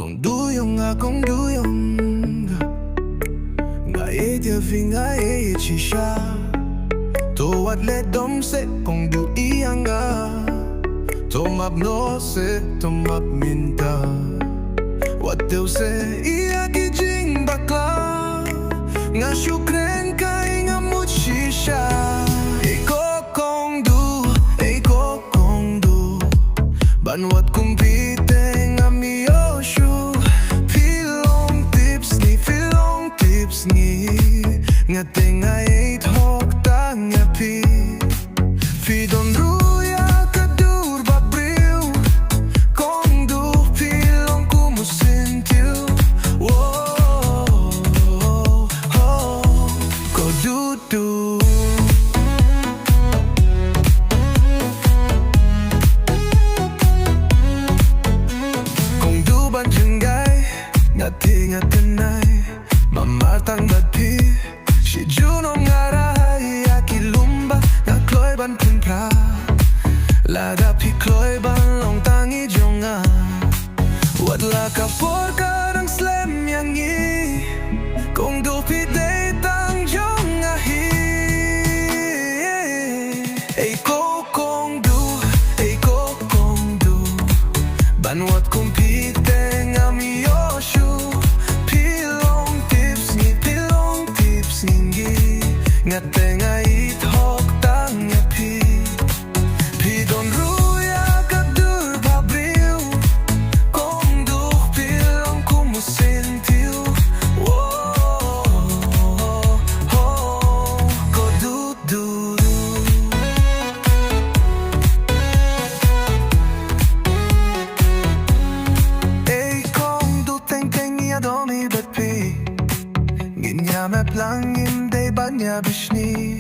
Kung duyong akong duyong nga dia vi nga chi siya to what let them say kung du iyang nga to mapno se to mapminta what they say iya kijing bakla nga syukren kay nga muchi siya iko kong du banwat kumpite nga miyoshu pilong tips ni nga tenga 8 hok tang nga pi don ruya kadur babriu kong du pilong kumusintiu ko du kong du ban jengay nga tenay mamatang badpi si junong ngaray akilumba nga kloy ban pimpra lada pi kloy ban long tangi jonga wadla ka por karang slam yang i kong do pi day tang jonga hi ay ko kong du ban wat kumpite nga miyoshu nga tenga 8 hok tang nga pi don ruya kadur babriu kong du pilong kumusintiu ko du ay kong du teng iya domi betpi Ginya lang imday banya bishni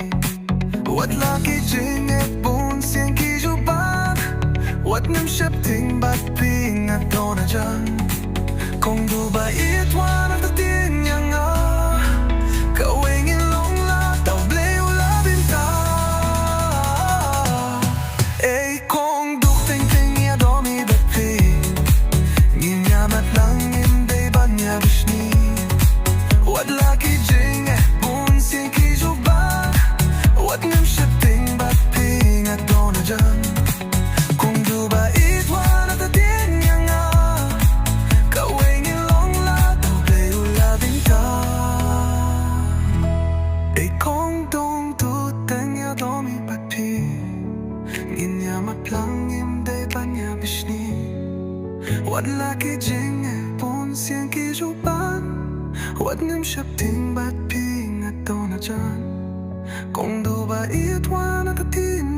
What lucky jing e bun sien ki juban What nim shep ting bat ping at dona jan Kong du ba it wan at tin yang a Kawing in long la tau blay u la binta Ay kong du ting ya domi bat ping Ginya lang imday banya bishni What lucky jing e bun sien ki juban What nim shep ting bat ping at dona jan Kung du ba it wan at din yang a Kawing in long la tau play u la binta Ay kong dong tu teng ya domi bat ping Ginya maplang im day banya bishni What lucky jing e bun sien ki juban What nim shep ting bat ping at dona jan Kung du ba it wan at tin